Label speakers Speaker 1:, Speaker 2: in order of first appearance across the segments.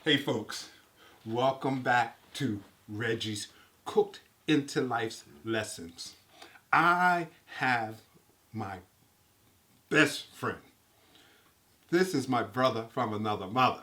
Speaker 1: Hey folks, welcome back to Reggie's Cooked into Life's Lessons. I have my best friend. This is my brother from another mother.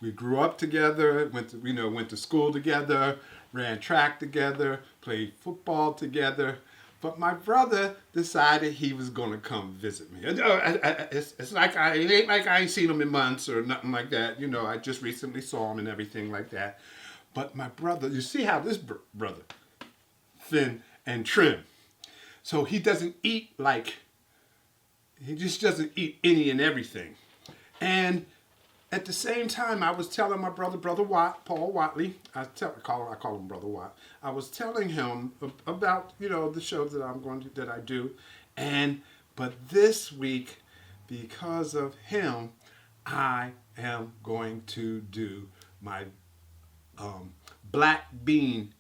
Speaker 1: We grew up together, went to school together, ran track together, played football together. But my brother decided he was going to come visit me. It ain't like I ain't seen him in months or nothing like that. I just recently saw him and everything like that. But my brother, you see how this brother, thin and trim. So he just doesn't eat any and everything. And at the same time, I was telling my brother Watt, Paul Whatley, I call him Brother Watt. I was telling him about the shows that I do, but this week, because of him, I am going to do my black bean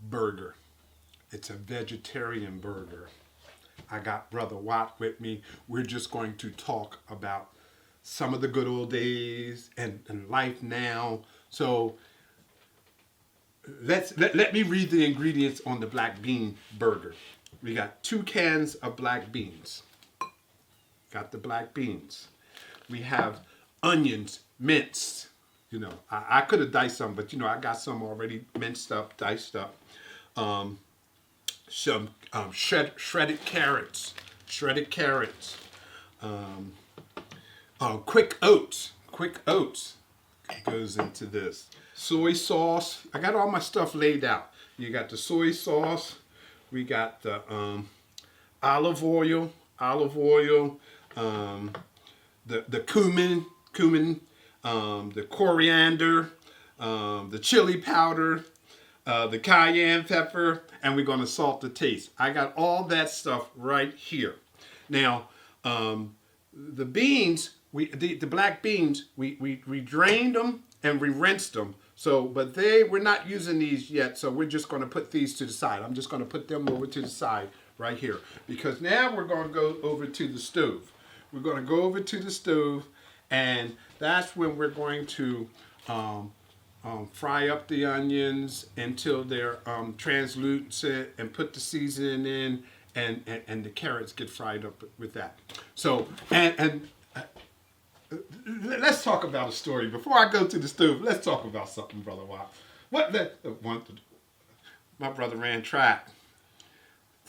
Speaker 1: burger. It's a vegetarian burger. I got Brother Watt with me. We're just going to talk about some of the good old days and life now. So let me read the ingredients on the black bean burger. We got 2 cans of black beans. Got the black beans. We have onions minced. I could have diced some, but I got some already minced up, diced up. Some shredded carrots. Quick oats goes into this. Soy sauce. I got all my stuff laid out. You got the soy sauce. We got the olive oil. The cumin. The coriander. The chili powder. The cayenne pepper, and we're going to salt the taste. I got all that stuff right here. Now, the beans, the black beans, we drained them and we rinsed them. But we're not using these yet, so we're just going to put these to the side. I'm just going to put them over to the side right here, because now we're going to go over to the stove. We're going to go over to the stove, and that's when we're going to fry up the onions until they're translucent, and put the seasoning in, and the carrots get fried up with that. So, and let's talk about a story. Before I go to the stove, let's talk about something, Brother Watt. My brother ran track.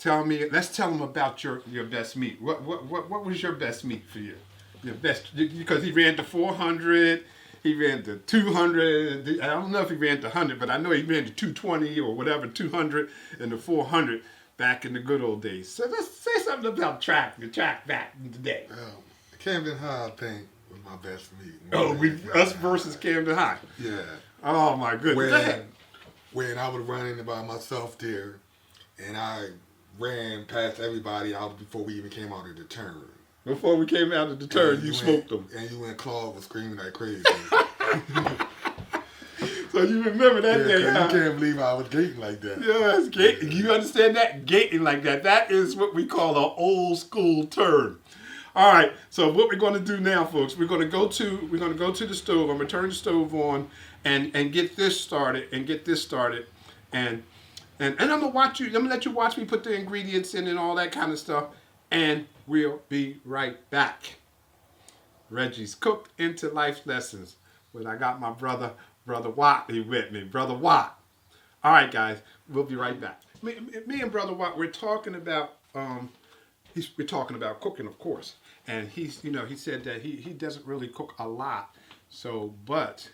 Speaker 1: Let's tell him about your best meat. What was your best meat for you? Your best, because he ran the 400. He ran the 200. I don't know if he ran the 100, but I know he ran the 220 or whatever, 200 and the 400 back in the good old days. So let's say something about the track back in the day.
Speaker 2: Camden High, I think, was my best meet.
Speaker 1: Us versus Camden High.
Speaker 2: Yeah.
Speaker 1: Oh my goodness.
Speaker 2: When I was running by myself there, and I ran past everybody out before we even came out of the turn.
Speaker 1: Before we came out of the turn, you smoked them.
Speaker 2: And you and Claude was screaming like crazy.
Speaker 1: So you remember that day, huh?
Speaker 2: You can't believe I was gating like that.
Speaker 1: Yes, gating. You understand that? Gating like that. That is what we call an old school turn. All right. So what we're going to do now, folks, we're going to go to the stove. I'm going to turn the stove on and get this started and I'm gonna let you watch me put the ingredients in and all that kind of stuff, and we'll be right back. Reggie's Cooked into Life Lessons, when I got my brother Whatley with me. Brother Watt. All right, guys, we'll be right back. Me and Brother Watt, we're talking about cooking, of course, and he said that he doesn't really cook a lot, but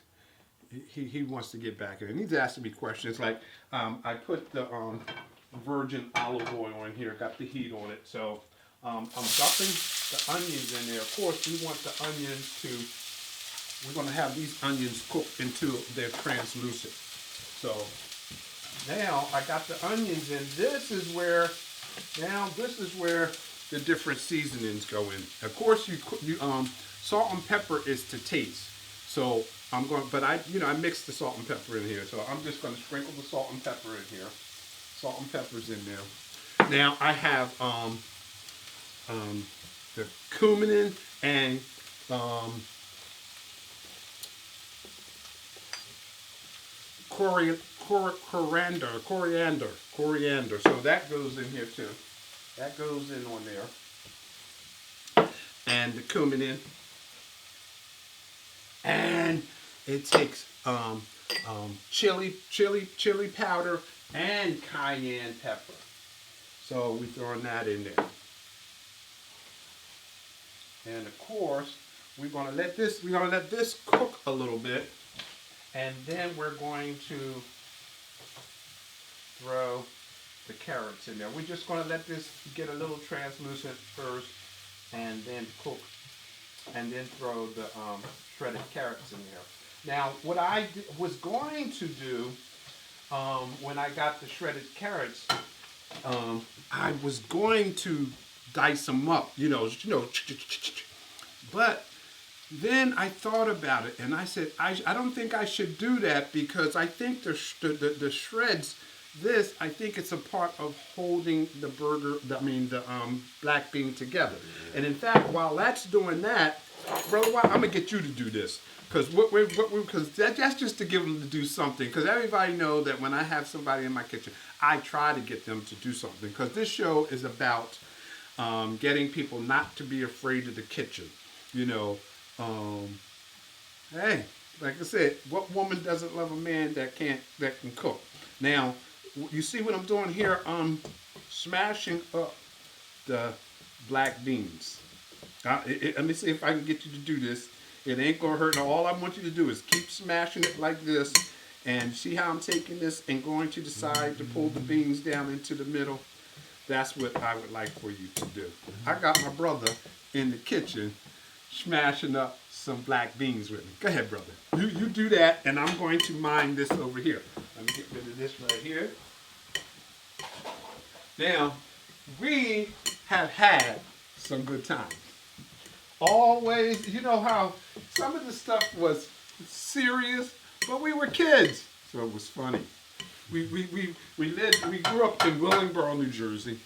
Speaker 1: he wants to get back in, and he's asking me questions like, I put the virgin olive oil in here, got the heat on it, so I'm dumping the onions in there. Of course, we want the onions we're going to have these onions cooked until they're translucent. So now I got the onions in. This is where the different seasonings go in. Of course, you salt and pepper is to taste. So I mixed the salt and pepper in here. So I'm just going to sprinkle the salt and pepper in here. Salt and pepper's in there. Now I have the cumin and coriander. So that goes in here too. That goes in on there. And the cumin in. And it takes chili powder and cayenne pepper. So we're throwing that in there. And of course, we're gonna let this cook a little bit, and then we're going to throw the carrots in there. We're just gonna let this get a little translucent first, and then cook, and then throw the shredded carrots in there. Now, what I was going to do when I got the shredded carrots, I was going to dice them up, but then I thought about it and I said, I don't think I should do that because I think the shreds, I think it's a part of holding the black bean together. And in fact, while that's doing that, Brother Watt, I'm gonna get you to do this. Because that's just to give them to do something. Because everybody know that when I have somebody in my kitchen, I try to get them to do something. Because this show is about getting people not to be afraid of the kitchen. Hey, like I said, what woman doesn't love a man that can cook? Now, you see what I'm doing here? I'm smashing up the black beans. Let me see if I can get you to do this. It ain't gonna hurt. Now, all I want you to do is keep smashing it like this, and see how I'm taking this and going to the side to pull the beans down into the middle. That's what I would like for you to do. I got my brother in the kitchen smashing up some black beans with me. Go ahead, brother. You do that, and I'm going to mine this over here. Let me get rid of this right here. Now, we have had some good times. Always, you know how some of the stuff was serious, but we were kids, so it was funny. We grew up in Willingboro, New Jersey,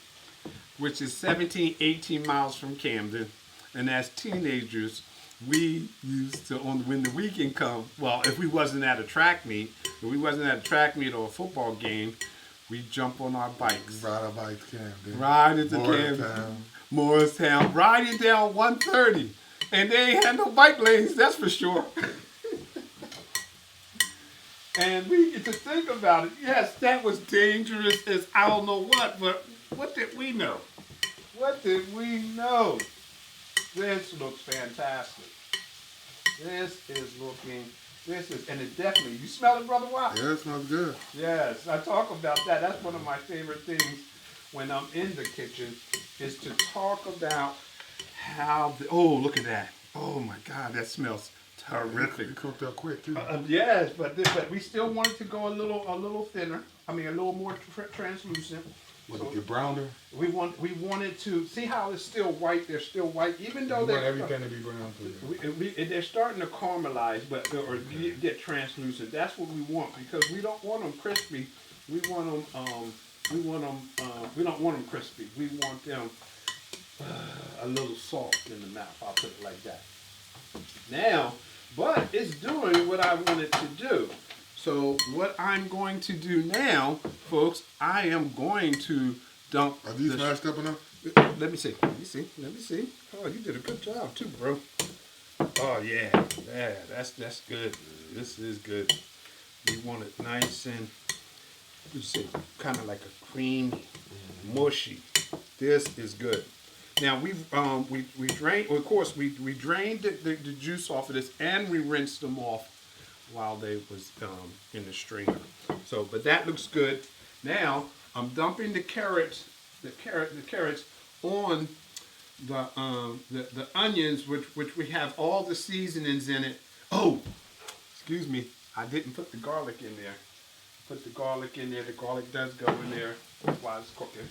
Speaker 1: which is 17, 18 miles from Camden. And as teenagers, we used to, when the weekend come, well, if we wasn't at a track meet, or a football game, we'd jump on our bikes.
Speaker 2: Ride our bikes, Camden.
Speaker 1: Ride into Camden. Morristown, riding down 130. And they ain't had no bike lanes, that's for sure. And we get to think about it. Yes, that was dangerous as I don't know what, but what did we know? What did we know? This looks fantastic. And it definitely, you smell it, Brother Watt?
Speaker 2: Yeah, it smells good.
Speaker 1: Yes, I talk about that. That's one of my favorite things when I'm in the kitchen, is to talk about how, look at that. Oh my God, that smells terrific.
Speaker 2: It cooked up quick too.
Speaker 1: Yes, but we still wanted to go a little thinner. I mean, a little more translucent.
Speaker 2: Was it browner?
Speaker 1: We wanted to see how it's still white. They're still white, even though
Speaker 2: want everything to be brown too.
Speaker 1: They're starting to caramelize, or get translucent. That's what we want, because we don't want them crispy. We want them. We don't want them crispy. We want them a little soft in the mouth. I'll put it like that. Now, but it's doing what I want it to do. So what I'm going to do now, folks, I am going to dump.
Speaker 2: Are these mashed up enough?
Speaker 1: Let me see. Oh, you did a good job too, bro. Oh yeah, that's good. This is good. We want it nice and, you see, kind of like a creamy, mushy. This is good. Now we drained. Well, of course, we drained the juice off of this, and we rinsed them off while they was in the strainer. So, but that looks good. Now I'm dumping the carrots on the onions, which we have all the seasonings in it. Oh, excuse me, I didn't put the garlic in there. Put the garlic in there. The garlic does go in there while it's cooking.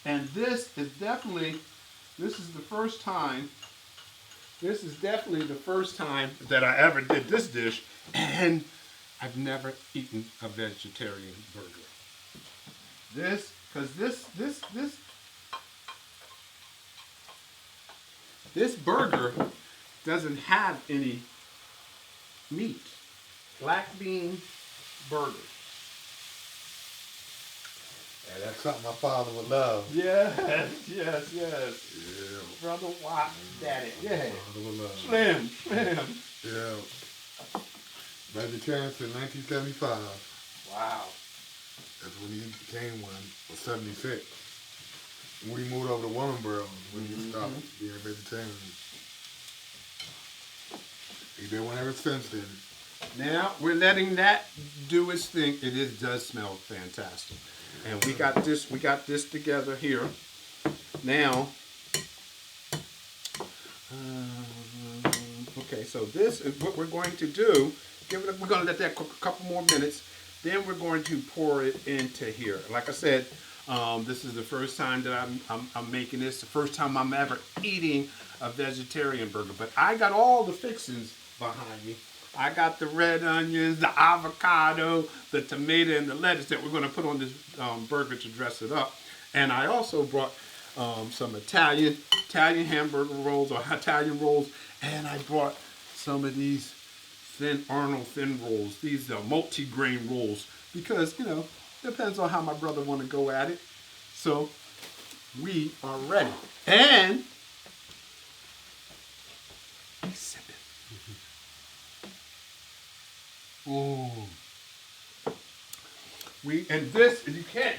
Speaker 1: And this is definitely the first time that I ever did this dish, and I've never eaten a vegetarian burger. This burger doesn't have any meat. Black bean burger.
Speaker 2: Yeah, that's something my father would love.
Speaker 1: Yes. Yeah. Brother Whatt, daddy. Yeah.
Speaker 2: My father would love.
Speaker 1: Slim.
Speaker 2: Yeah. Vegetarian since 1975.
Speaker 1: Wow.
Speaker 2: That's when he became one, or 76. When he moved over to Wallenboro, when he stopped being a vegetarian. He's been one ever since then.
Speaker 1: Now we're letting that do its thing. Does smell fantastic. And we got this together here. Now, okay, so this is what we're going to do. We're going to let that cook a couple more minutes. Then we're going to pour it into here. Like I said, this is the first time that I'm making this. The first time I'm ever eating a vegetarian burger. But I got all the fixings behind me. I got the red onions, the avocado, the tomato, and the lettuce that we're going to put on this burger to dress it up. And I also brought some Italian hamburger rolls or Italian rolls. And I brought some of these Arnold thin rolls. These are multi-grain rolls because, depends on how my brother want to go at it. So we are ready. And he's sipping. Ooh. This, you can't,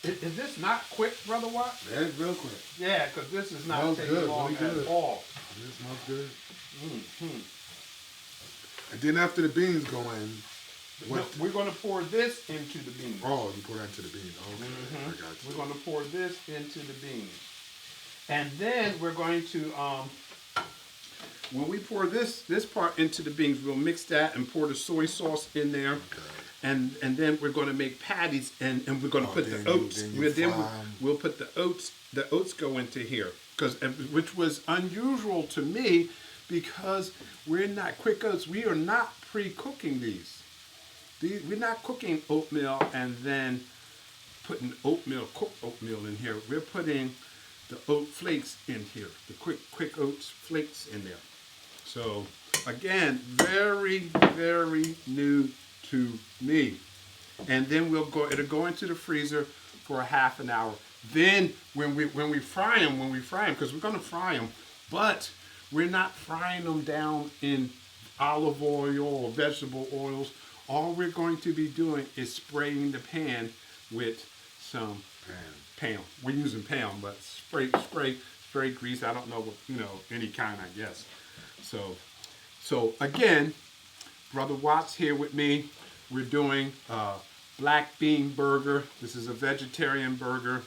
Speaker 1: is this not quick, Brother Watt?
Speaker 2: Yeah, it's real quick.
Speaker 1: Yeah, because this is not taking long at all.
Speaker 2: This smells good.
Speaker 1: Mm-hmm.
Speaker 2: And then after the beans go in,
Speaker 1: we're going to pour this into the beans.
Speaker 2: Oh, you pour that into the beans. Okay, I got you.
Speaker 1: We're going to pour this into the beans. And then we're going to, when we pour this part into the beans, we'll mix that and pour the soy sauce in there.
Speaker 2: Okay.
Speaker 1: And then we're going to make patties and we're going to put the oats. We'll put the oats. The oats go into here which was unusual to me because we're not quick oats. We are not pre-cooking these. We're not cooking oatmeal and then putting cooked oatmeal in here. We're putting the oat flakes in here, the quick oats flakes in there. So again, very, very new to me. And then it'll go into the freezer for a half an hour. Then when we fry them, because we're going to fry them, but we're not frying them down in olive oil or vegetable oils. All we're going to be doing is spraying the pan with some Pam. We're using Pam, but spray grease. I don't know what, any kind, I guess. So again, Brother Watt's here with me. We're doing black bean burger. This is a vegetarian burger.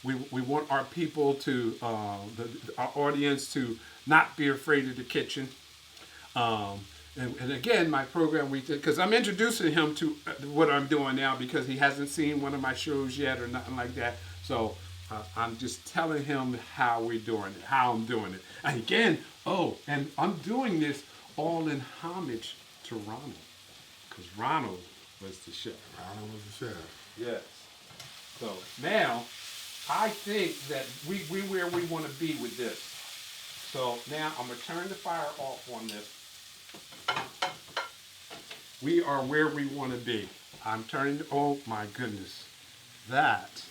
Speaker 1: We want our people to, our audience to not be afraid of the kitchen. And again, my program we did, because I'm introducing him to what I'm doing now because he hasn't seen one of my shows yet or nothing like that. So I'm just telling him how we're doing it, how I'm doing it. And again, and I'm doing this all in homage to Ronald, because Ronald was the chef.
Speaker 2: Ronald was the chef.
Speaker 1: Yes. So now, I think that we're where we want to be with this. So now I'm going to turn the fire off on this. We are where we want to be. I'm turning, oh my goodness. That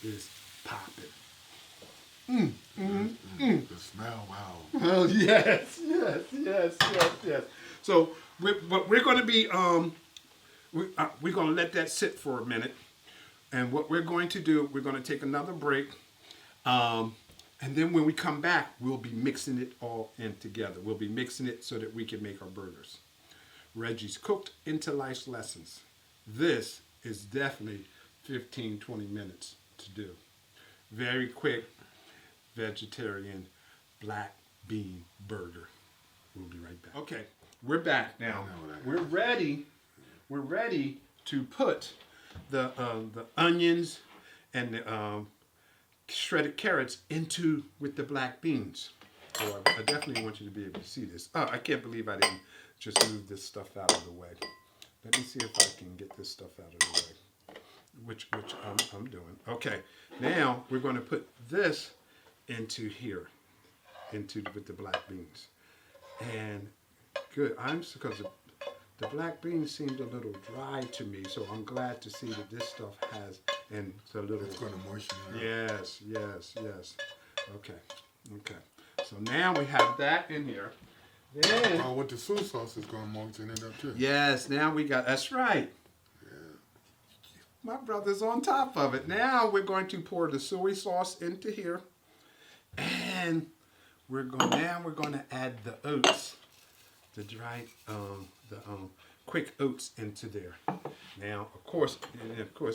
Speaker 1: is popping.
Speaker 2: The smell, wow.
Speaker 1: Oh, yes. So what we're going to be, we're going to let that sit for a minute. And what we're going to do, we're going to take another break. And then when we come back, we'll be mixing it all in together. We'll be mixing it so that we can make our burgers. Reggie's Cooked into Life's Lessons. This is definitely 15, 20 minutes to do. Very quick vegetarian black bean burger. We'll be right back. Okay, we're back now. We're ready to put the onions and the shredded carrots with the black beans. So I definitely want you to be able to see this. Oh, I can't believe I didn't just move this stuff out of the way. Let me see if I can get this stuff out of the way, which I'm doing. Okay, now we're going to put this into here, with the black beans. And Good. Because the black beans seemed a little dry to me, so I'm glad to see that this stuff has and it's a little.
Speaker 2: It's going to moisten it up.
Speaker 1: Yes, yes, yes. Okay, okay. So now we have that in here. Then.
Speaker 2: Oh, with the soy sauce is going to moisten it up too.
Speaker 1: Yes, now we got. That's right. My brother's on top of it. Now we're going to pour the soy sauce into here, and we're going to add the oats, the dried quick oats into there. Now, of course,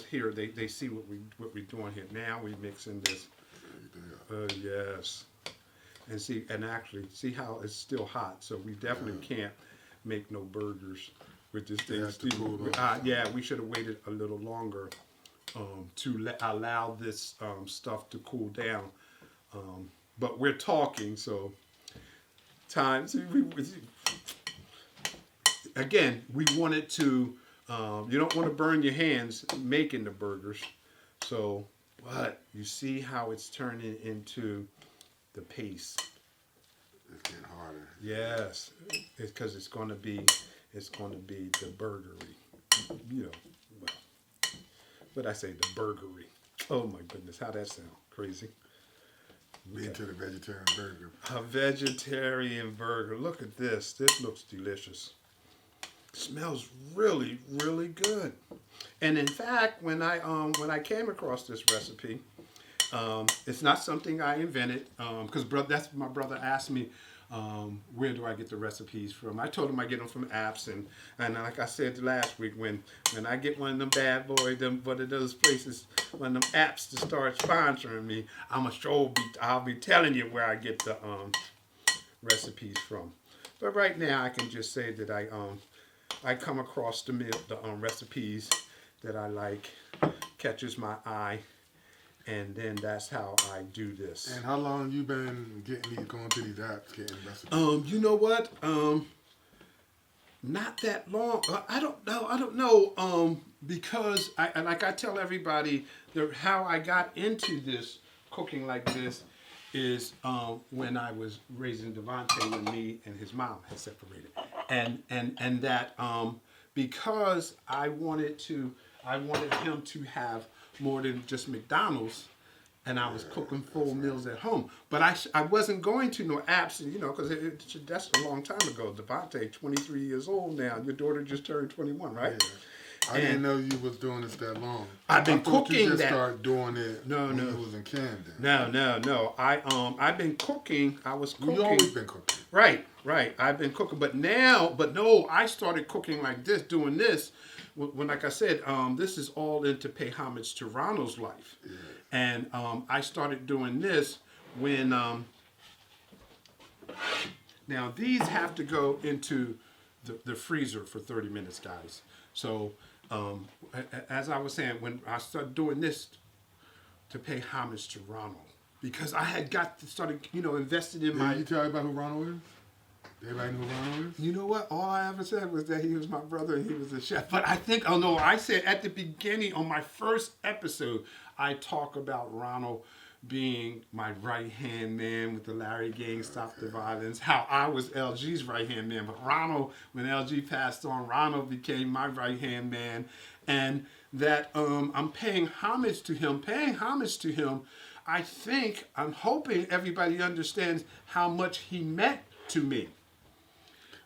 Speaker 1: here they see what we're doing here. Now we're mixing this. Yes, and actually see how it's still hot. So we definitely can't make no burgers with this thing. Yeah, we should have waited a little longer to allow this stuff to cool down. But we're talking, so time. Again, we wanted to. You don't want to burn your hands making the burgers. So, but you see how it's turning into the paste.
Speaker 2: It's getting harder.
Speaker 1: Yes, it's because it's going to be the burgery. You know, well, what I say, the burgery. Oh my goodness, how that sound? Crazy.
Speaker 2: Into the vegetarian burger.
Speaker 1: A vegetarian burger. Look at this. This looks delicious. Smells really, really good. And in fact, when I came across this recipe, it's not something I invented because that's my brother asked me where do I get the recipes from. I told him I get them from apps and like I said last week, when I get one of them bad boys, one of those places, one of them apps to start sponsoring me, I'll be telling you where I get the recipes from. But right now I can just say that I come across the recipes that I like, catches my eye, and then that's how I do this.
Speaker 2: And how long you been going to these apps, getting recipes?
Speaker 1: You know what? Not that long. I don't know. Because I tell everybody, how I got into this cooking like this is when I was raising Devontae when me and his mom had separated, and that because I wanted him to have more than just McDonald's, and I was cooking full meals at home. But I wasn't going to no apps, because that's a long time ago. Devontae, 23 years old now. Your daughter just turned 21, right?
Speaker 2: Yeah. I didn't know you was doing this that long.
Speaker 1: I've been cooking
Speaker 2: you just
Speaker 1: that.
Speaker 2: Started doing it when you was in Camden.
Speaker 1: No. I've been cooking. I was cooking.
Speaker 2: You always been cooking.
Speaker 1: Right. I've been cooking, but no, I started cooking like this, doing this. When like I said, this is all in to pay homage to Ronald's life. Yeah. And I started doing this when, now these have to go into the freezer for 30 minutes, guys. So as I was saying, when I started doing this to pay homage to Ronald, because I had started invested in my...
Speaker 2: Did you tell everybody who Ronald is? Everybody know who Ronald is?
Speaker 1: You know what? All I ever said was that he was my brother and he was a chef. But I said at the beginning on my first episode, I talk about Ronald being my right-hand man with the Larry Gang Stop the Violence, how I was LG's right-hand man. But Ronald, when LG passed on, Ronald became my right-hand man. And that I'm paying homage to him. I'm hoping everybody understands how much he meant to me.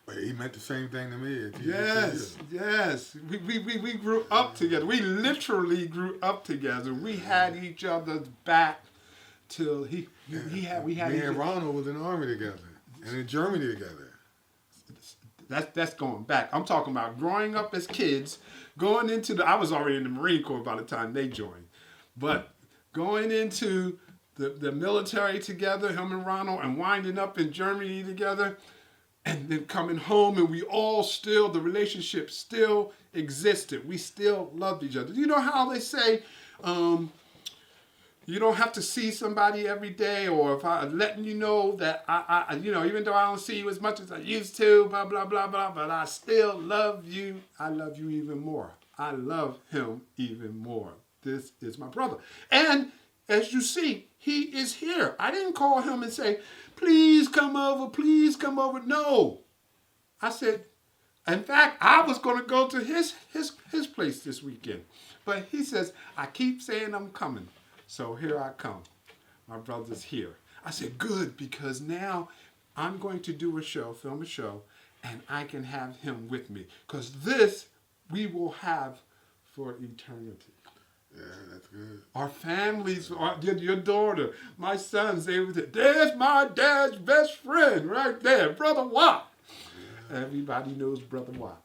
Speaker 2: But he meant the same thing to me.
Speaker 1: Yes. We grew up together. We literally grew up together. We had each other's back till we had.
Speaker 2: Me and Ronald was in the army together and in Germany together.
Speaker 1: That's going back. I'm talking about growing up as kids, going into I was already in the Marine Corps by the time they joined, but going into the military together, him and Ronald, and winding up in Germany together. And then coming home, and the relationship still existed. We still loved each other. You know how they say, you don't have to see somebody every day, or if I'm letting you know that I even though I don't see you as much as I used to, blah, blah, blah, blah, but I still love you. I love you even more. I love him even more. This is my brother. And as you see, he is here. I didn't call him and say, please come over. No. I said, in fact, I was going to go to his place this weekend. But he says, I keep saying I'm coming. So here I come. My brother's here. I said, good, because now I'm going to do a show, film a show, and I can have him with me. Because this we will have for eternity.
Speaker 2: Yeah, that's good.
Speaker 1: Our families, your daughter, my sons, there's my dad's best friend right there, Brother Watt. Yeah. Everybody knows Brother Watt.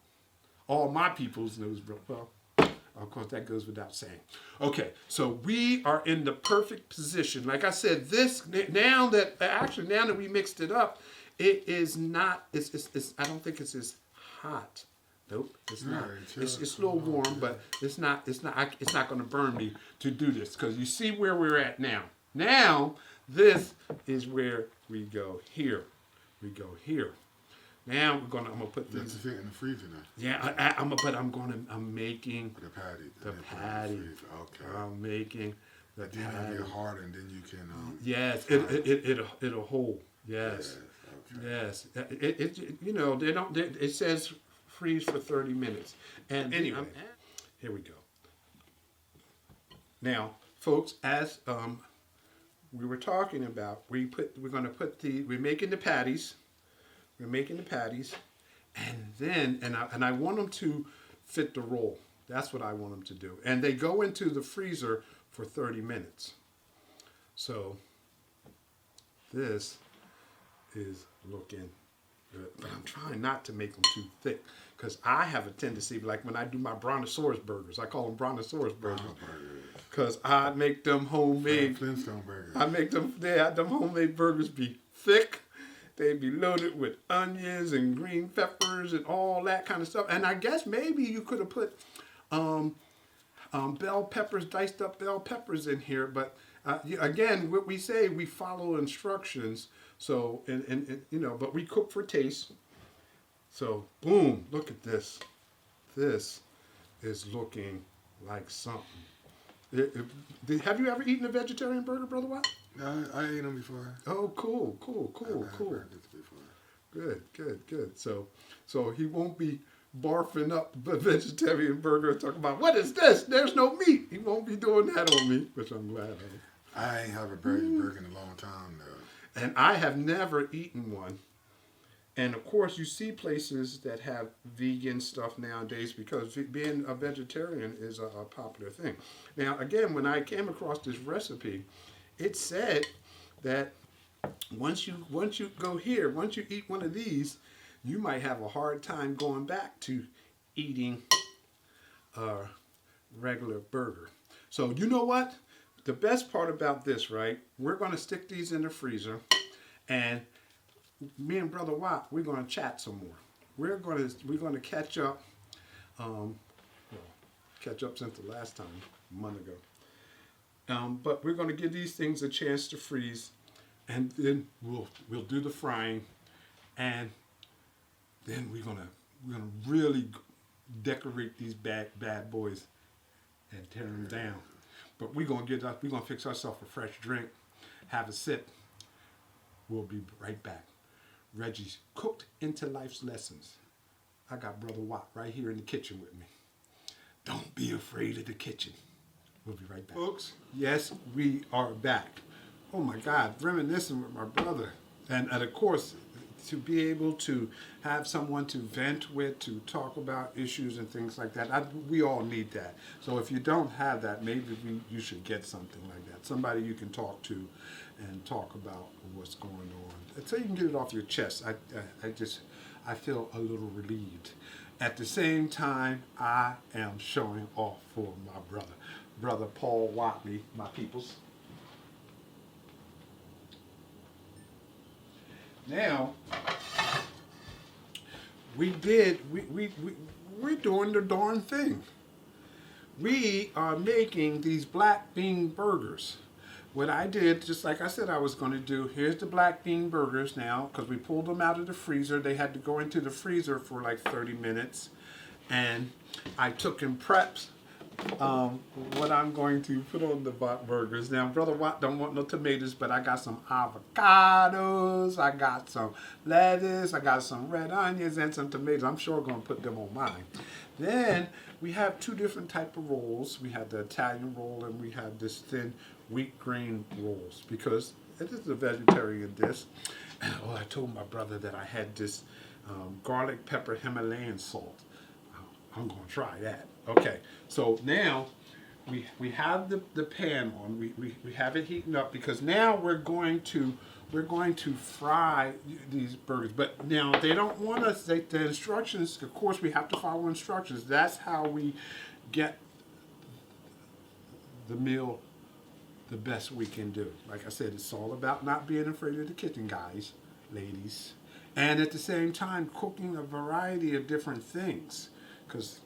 Speaker 1: All my peoples knows Brother Watt. Well, of course, that goes without saying. Okay, so we are in the perfect position. Like I said, now that we mixed it up, it is not, I don't think it's as hot. Nope, it's not. It's a little warm, but it's not going to burn me to do this, because you see where we're at now. Now, this is where we go here. We go here. Now I'm gonna put
Speaker 2: this. That's fit in the freezer now.
Speaker 1: Yeah, I'm making
Speaker 2: the patty.
Speaker 1: The patty.
Speaker 2: Okay.
Speaker 1: I'm making the patty.
Speaker 2: Then it'll get harder, and then you can.
Speaker 1: Yes, it'll hold. Yes. Yes. It says freeze for 30 minutes. And anyway, here we go. Now, folks, as we were talking about, we're making the patties. We're making the patties, and I want them to fit the roll. That's what I want them to do. And they go into the freezer for 30 minutes. So this is looking good. But I'm trying not to make them too thick, because I have a tendency, like when I do my brontosaurus burgers, I call them brontosaurus burgers, because I make them homemade.
Speaker 2: Flintstone burgers.
Speaker 1: I make them, them homemade burgers be thick. They'd be loaded with onions and green peppers and all that kind of stuff. And I guess maybe you could have put bell peppers, diced up bell peppers in here. But again, what we say, we follow instructions. So, but we cook for taste. So, boom, look at this. This is looking like something. Have you ever eaten a vegetarian burger, Brother Watt?
Speaker 2: I ate them before.
Speaker 1: Oh, cool. Good. So he won't be barfing up the vegetarian burger and talking about, what is this? There's no meat. He won't be doing that on me, which I'm glad of.
Speaker 2: I ain't have a burger in a long time, though.
Speaker 1: And I have never eaten one. And of course, you see places that have vegan stuff nowadays, because being a vegetarian is a popular thing. Now, again, when I came across this recipe, it said that once you go here, once you eat one of these, you might have a hard time going back to eating a regular burger. So you know what? The best part about this, right? We're going to stick these in the freezer, and me and Brother Watt, we're going to chat some more. We're going to catch up. Catch up since the last time, a month ago. But we're going to give these things a chance to freeze, and then we'll do the frying, and then we're gonna really decorate these bad boys and tear them down. But we're gonna fix ourselves a fresh drink, have a sip. We'll be right back. Reggie's cooked into life's lessons. I got Brother Watt right here in the kitchen with me. Don't be afraid of the kitchen. We'll be right back. Folks, yes, we are back. Oh my God, reminiscing with my brother. And of course, to be able to have someone to vent with, to talk about issues and things like that, we all need that. So if you don't have that, maybe you should get something like that. Somebody you can talk to and talk about what's going on. So you can get it off your chest. I feel a little relieved. At the same time, I am showing off for my brother Paul Whatley, my peoples. Now, we're doing the darn thing. We are making these black bean burgers. What I did, just like I said I was going to do, here's the black bean burgers now, because we pulled them out of the freezer. They had to go into the freezer for like 30 minutes. And I took and prepped what I'm going to put on the Watt burgers. Now, Brother Watt don't want no tomatoes, but I got some avocados, I got some lettuce, I got some red onions, and some tomatoes. I'm sure going to put them on mine. Then we have two different type of rolls. We have the Italian roll, and we have this thin wheat grain rolls, because it is a vegetarian dish. Oh, I told my brother that I had this garlic pepper Himalayan salt. I'm going to try that. Okay, so now we have the pan on. We have it heating up, because now we're going to fry these burgers. But now they don't want us. The instructions, of course, we have to follow instructions. That's how we get the meal the best we can do. Like I said, it's all about not being afraid of the kitchen, guys, ladies, and at the same time cooking a variety of different things, because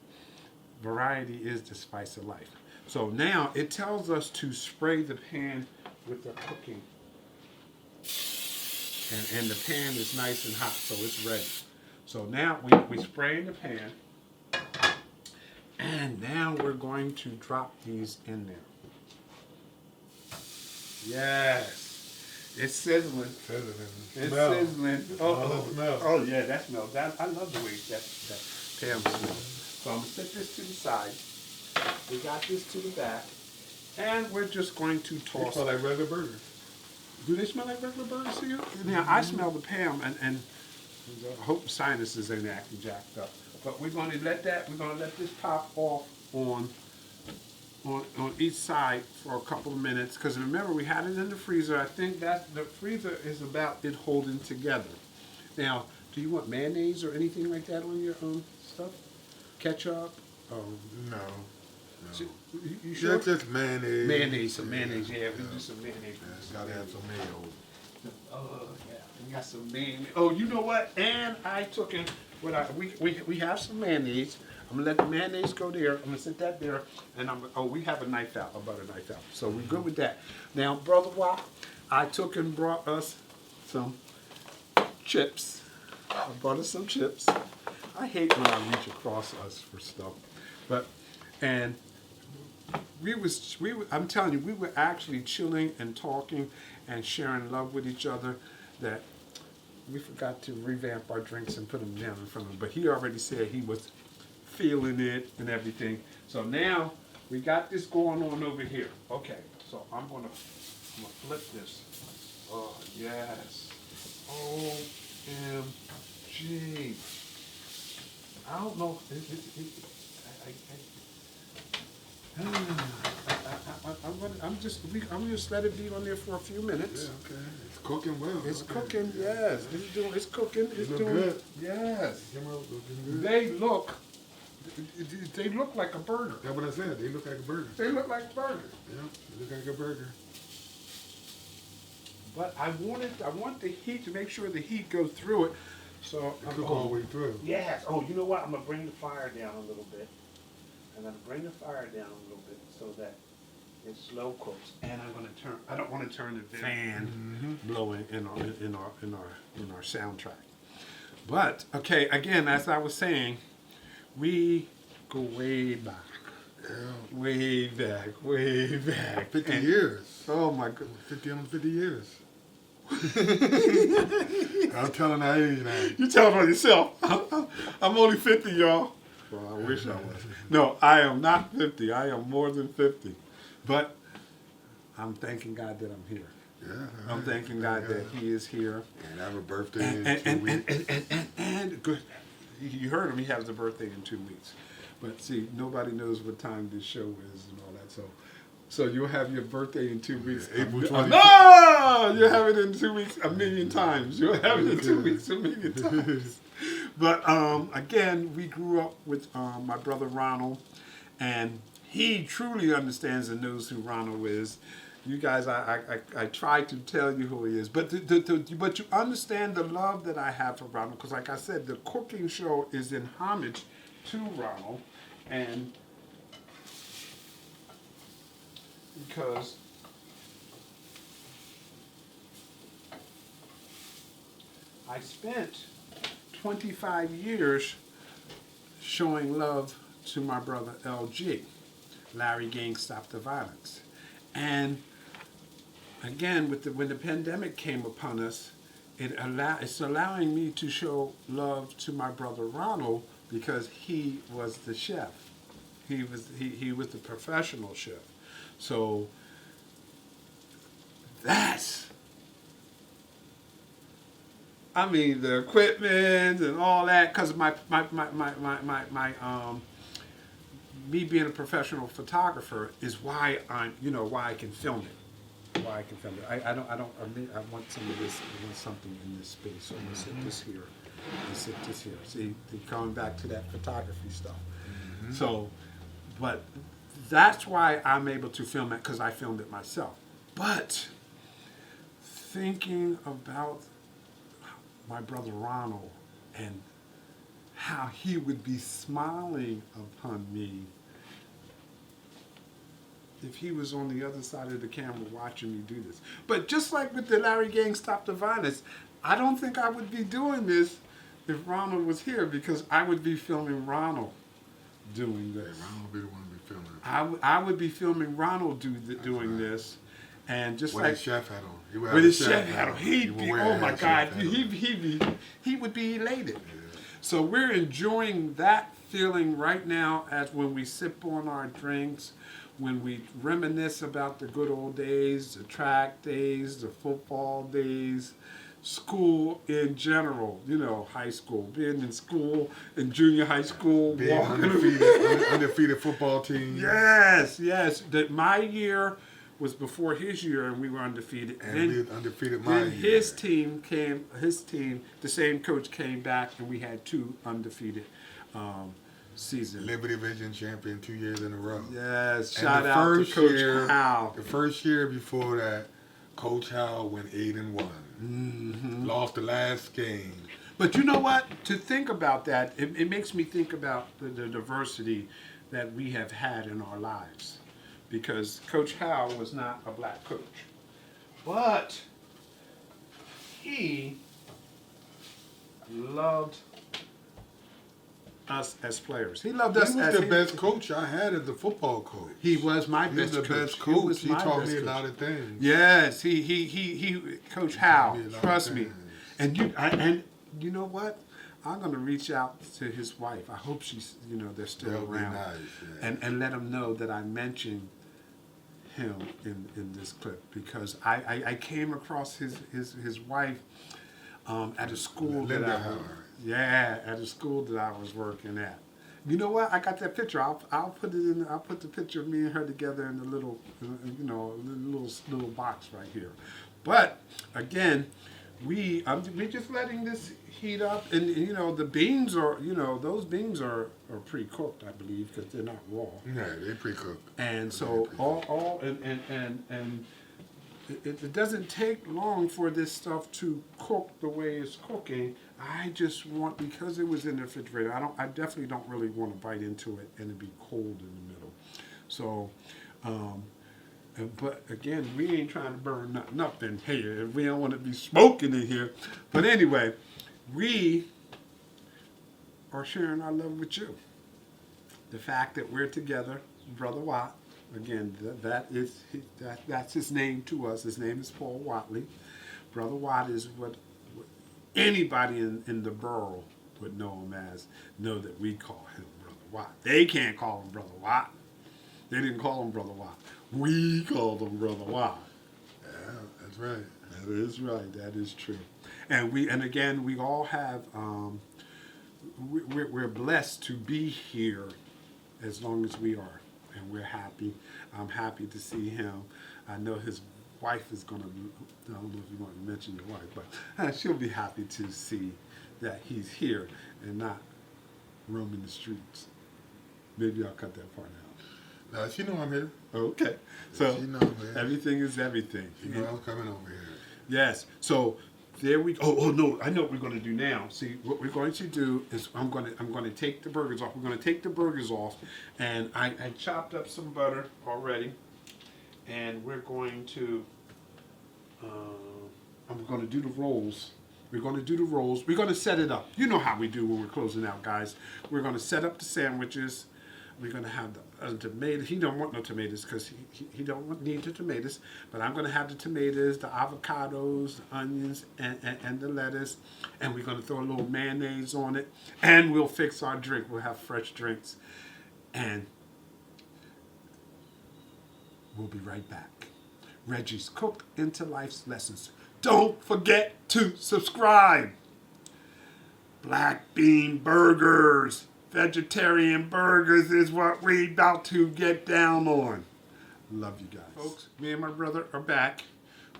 Speaker 1: variety is the spice of life. So now it tells us to spray the pan with the cooking, and the pan is nice and hot, so it's ready. So now we spray in the pan, and now we're going to drop these in there. Yes, it's sizzling. It's sizzling. Oh yeah, that smells. I love the way that pan smells. So I'm gonna set this to the side. We got this to the back, and we're just going to toss.
Speaker 2: They smell like regular burgers.
Speaker 1: Do they smell like regular burgers to you? Now I smell the pan, and I hope sinuses ain't acting jacked up. But we're gonna let this pop off on each side for a couple of minutes, because remember we had it in the freezer. I think that the freezer is about it holding together. Now, do you want mayonnaise or anything like that on your stuff? Ketchup?
Speaker 2: No.
Speaker 1: You sure?
Speaker 2: Just mayonnaise.
Speaker 1: Mayonnaise, some mayonnaise. Yeah, we do some mayonnaise.
Speaker 2: Gotta have some mayo.
Speaker 1: Oh yeah, we got some mayonnaise. Oh, you know what? And I took in we have some mayonnaise. I'm gonna let the mayonnaise go there. I'm gonna sit that there, and we have a knife out, a butter knife out. So we're good with that. Now, Brother Watt, I took and brought us some chips. I brought us some chips. I hate when I reach across us for stuff, and I'm telling you, we were actually chilling and talking and sharing love with each other, that we forgot to revamp our drinks and put them down in front of him. But he already said he was feeling it and everything. So now we got this going on over here. Okay, so I'm gonna flip this. Oh yes. OMG. I don't know. I'm just let it be on there for a few minutes.
Speaker 2: Yeah, okay. It's cooking well.
Speaker 1: It's cooking. Yes, it's cooking. It's
Speaker 2: look
Speaker 1: doing
Speaker 2: good.
Speaker 1: Yes.
Speaker 2: Looking good.
Speaker 1: They look like a burger.
Speaker 2: That's what I said. They look like a burger.
Speaker 1: They look like a burger.
Speaker 2: Yeah, they look like a burger.
Speaker 1: But I want the heat, to make sure the heat goes through it. So
Speaker 2: They cook all the way through.
Speaker 1: Yes. Oh, you know what? I'm gonna bring the fire down a little bit. I'm gonna bring the fire down a little bit so that it slow cooks. And I don't want to turn the fan blowing in our soundtrack. But okay, again, as I was saying, we go way back.
Speaker 2: Yeah.
Speaker 1: Way back.
Speaker 2: 50 years.
Speaker 1: Oh my goodness.
Speaker 2: 50 years. I'm telling that age now.
Speaker 1: You telling on yourself. I'm only 50, y'all. Well, I wish I was. No, I am not 50. I am more than 50. But I'm thanking God that I'm here.
Speaker 2: Yeah.
Speaker 1: I'm thanking God that He is here.
Speaker 2: And I have a birthday in 2 weeks.
Speaker 1: And good. You heard him. He has a birthday in 2 weeks. But see, nobody knows what time this show is and all that. So you'll have your birthday in 2 weeks.
Speaker 2: April 25th.
Speaker 1: No! You'll have it in 2 weeks a million times. You'll have it in 2 weeks a million times. But again, we grew up with my brother Ronald, and he truly understands and knows who Ronald is. You guys, I try to tell you who he is, but but you understand the love that I have for Ronald, because like I said, the cooking show is in homage to Ronald, and because I spent 25 years showing love to my brother LG. Larry Gang Stop the Violence. And again, when the pandemic came upon us, it's allowing me to show love to my brother Ronald because he was the chef. He was the professional chef. So that's, I mean, the equipment and all that, because me being a professional photographer is why why I can film it. Why I can film it. I want some of this. I want something in this space. So I'm gonna sit this here. And sit this here. See, going back to that photography stuff. Mm-hmm. So, but that's why I'm able to film it, because I filmed it myself. But thinking about my brother Ronald and how he would be smiling upon me if he was on the other side of the camera watching me do this. But just like with the Larry Gang Stop the Violence, I don't think I would be doing this if Ronald was here, because I would be filming Ronald doing this.
Speaker 2: Yeah, Ronald would be the one to be filming it.
Speaker 1: I would be filming Ronald doing this. And just
Speaker 2: with
Speaker 1: like
Speaker 2: his chef hat on.
Speaker 1: With his chef hat on. He'd be, oh my God, he would be elated.
Speaker 2: Yeah.
Speaker 1: So we're enjoying that feeling right now as when we sip on our drinks, when we reminisce about the good old days, the track days, the football days, school in general, high school, being in school, in junior high school.
Speaker 2: Being undefeated football team.
Speaker 1: Yes. That my year was before his year, and we were undefeated.
Speaker 2: And we were undefeated my year.
Speaker 1: Then his team, the same coach came back, and we had 2 undefeated seasons.
Speaker 2: Liberty Division champion 2 years in a row.
Speaker 1: Yes, shout out to Coach Howell.
Speaker 2: The first year before that, Coach Howell went 8-1.
Speaker 1: Mm-hmm.
Speaker 2: Lost the last game.
Speaker 1: But you know what? To think about that, it makes me think about the diversity that we have had in our lives. Because Coach Howell was not a black coach. But he loved us as players. He loved us as...
Speaker 2: He was the best coach I had as a football coach.
Speaker 1: He was my best coach.
Speaker 2: He was the best coach. He taught me a lot of things.
Speaker 1: Yes, he Coach Howell, trust me. And you know what? I'm going to reach out to his wife. I hope she's, they're still
Speaker 2: That'll
Speaker 1: around.
Speaker 2: be nice, yeah.
Speaker 1: And let him know that I mentioned him in this clip, because I came across his wife at a school at a school that I was working at. You know what? I got that picture. I'll put it in. I'll put the picture of me and her together in the little little box right here. But again, we're just letting this heat up, and the beans are those beans are pre-cooked, I believe, because they're not raw.
Speaker 2: Yeah, they're pre-cooked.
Speaker 1: And so it doesn't take long for this stuff to cook the way it's cooking. I just want, because it was in the refrigerator, I definitely don't really want to bite into it and it be cold in the middle. So, but again, we ain't trying to burn nothing up in here. We don't want to be smoking in here. But anyway, we are sharing our love with you. The fact that we're together, Brother Watt, again, that's his name to us. His name is Paul Whatley. Brother Watt is what anybody in the borough would know that we call him Brother Watt. They can't call him Brother Watt. They didn't call him Brother Watt. We called him Brother Watt.
Speaker 2: Yeah, that's right.
Speaker 1: That is right. That is true. And again, we all have, we're blessed to be here as long as we are. And we're happy. I'm happy to see him. I know his wife is going to, I don't know if you want to mention your wife, but she'll be happy to see that he's here and not roaming the streets. Maybe I'll cut that part out.
Speaker 2: No, she know I'm here.
Speaker 1: Okay. So
Speaker 2: she know I'm here.
Speaker 1: Everything is everything.
Speaker 2: She know I'm coming over here.
Speaker 1: Yes. So there we go. Oh no! I know what we're going to do now. See, what we're going to do is I'm going to take the burgers off. We're going to take the burgers off, and I chopped up some butter already, and we're going to I'm going to do the rolls. We're going to do the rolls. We're going to set it up. You know how we do when we're closing out, guys. We're going to set up the sandwiches. We're going to have the tomatoes. He don't want no tomatoes because he don't need the tomatoes. But I'm going to have the tomatoes, the avocados, the onions, and the lettuce. And we're going to throw a little mayonnaise on it. And we'll fix our drink. We'll have fresh drinks. And we'll be right back. Reggie's Cook into Life's Lessons. Don't forget to subscribe. Black bean burgers, vegetarian burgers is what we about to get down on. Love you guys. Folks, me and my brother are back.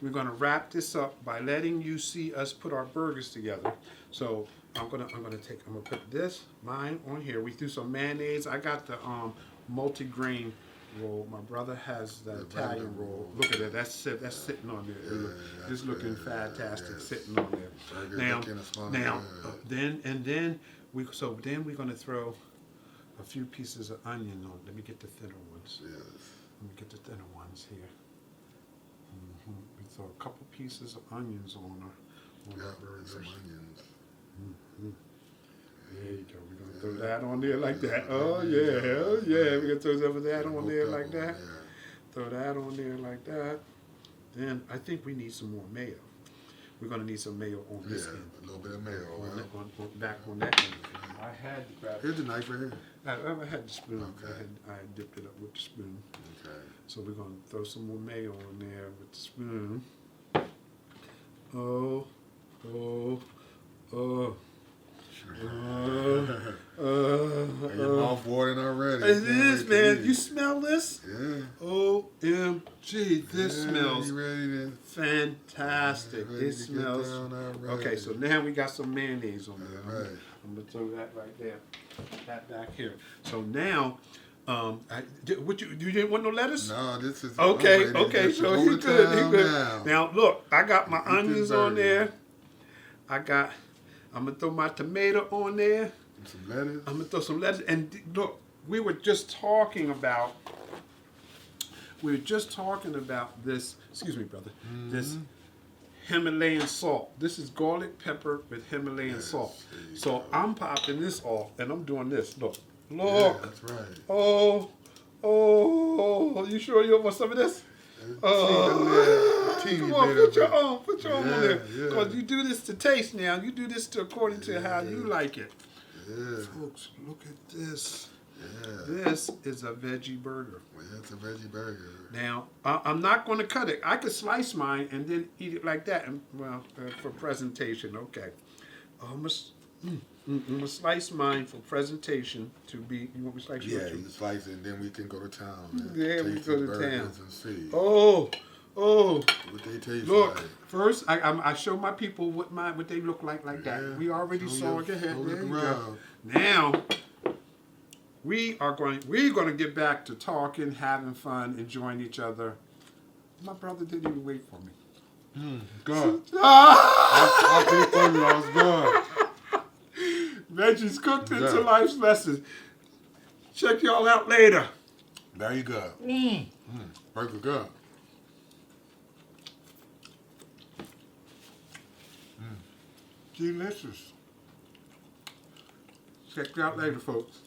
Speaker 1: We're going to wrap this up by letting you see us put our burgers together. So I'm gonna put this, mine on here. We threw some mayonnaise. I got the multi-grain roll. My brother has the Italian roll. Look at that. That's sitting on there. It's looking fantastic, sitting on there. Then we're gonna throw a few pieces of onion on. Let me get the thinner ones.
Speaker 2: Yes.
Speaker 1: Let me get the thinner ones here. We throw a couple pieces of onions on our burgers.
Speaker 2: Some onions.
Speaker 1: There you go. We're gonna throw that on there like that. Oh yeah, hell yeah. We're gonna throw some of that on there like that. Throw that on there like that. Then I think we need some more mayo. We're gonna need some mayo on this end.
Speaker 2: A little bit of mayo.
Speaker 1: Back on that end. I had to grab.
Speaker 2: Here's the knife right here.
Speaker 1: I had the spoon.
Speaker 2: Okay.
Speaker 1: I dipped it up with the spoon.
Speaker 2: Okay.
Speaker 1: So we're gonna throw some more mayo on there with the spoon. Oh.
Speaker 2: Your mouth watering already.
Speaker 1: It is, man. You smell this?
Speaker 2: Yeah.
Speaker 1: OMG, this smells
Speaker 2: You ready to,
Speaker 1: fantastic.
Speaker 2: ready
Speaker 1: It
Speaker 2: to
Speaker 1: smells.
Speaker 2: get down already.
Speaker 1: Okay, so now we got some mayonnaise on there.
Speaker 2: All right.
Speaker 1: I'm gonna throw that right there. That back here. So now, you didn't want no lettuce?
Speaker 2: No, this is
Speaker 1: Okay,
Speaker 2: I'm ready to
Speaker 1: okay,
Speaker 2: get
Speaker 1: so
Speaker 2: hold
Speaker 1: he
Speaker 2: it
Speaker 1: good, he
Speaker 2: down
Speaker 1: good.
Speaker 2: now.
Speaker 1: Now look, I got my
Speaker 2: Eat this
Speaker 1: onions on
Speaker 2: burger.
Speaker 1: there. I'm gonna throw my tomato on there.
Speaker 2: And some lettuce.
Speaker 1: I'm gonna throw some lettuce. And look, we were just talking about this. Excuse me, brother. This Himalayan salt. This is garlic pepper with Himalayan salt. So I'm popping this off, and I'm doing this. Look.
Speaker 2: Yeah, that's right.
Speaker 1: Oh, you sure you want some of this?
Speaker 2: Teeny
Speaker 1: Come on,
Speaker 2: bit
Speaker 1: put
Speaker 2: of
Speaker 1: your
Speaker 2: it.
Speaker 1: arm on there.
Speaker 2: Yeah.
Speaker 1: Because you do this to taste now. You do this according to how you like it.
Speaker 2: Yeah.
Speaker 1: Folks, look at this.
Speaker 2: Yeah.
Speaker 1: This is a veggie burger.
Speaker 2: Well, that's a veggie burger.
Speaker 1: Now, I'm not going to cut it. I could slice mine and then eat it like that. And, for presentation, okay. I'm gonna slice mine for presentation to be. You want me to slice yours?
Speaker 2: Yeah, you slice it, and then we can go to town. And
Speaker 1: Yeah, we
Speaker 2: taste
Speaker 1: go
Speaker 2: the
Speaker 1: to
Speaker 2: burgers
Speaker 1: town.
Speaker 2: and see
Speaker 1: Oh.
Speaker 2: what they taste
Speaker 1: Look,
Speaker 2: like.
Speaker 1: first I show my people what they look like that.
Speaker 2: Yeah.
Speaker 1: We already
Speaker 2: Show
Speaker 1: saw
Speaker 2: your-
Speaker 1: it ahead.
Speaker 2: show
Speaker 1: There
Speaker 2: the
Speaker 1: you go.
Speaker 2: crowd.
Speaker 1: Now we're going to get back to talking, having fun, enjoying each other. My brother didn't even wait for me.
Speaker 2: Good.
Speaker 1: Ah!
Speaker 2: I could've told you I was good.
Speaker 1: Reggie's Cooked into
Speaker 2: Yeah.
Speaker 1: Life's Lessons. Check y'all out later.
Speaker 2: Very good. Burger good.
Speaker 1: Delicious. Check you out later, folks.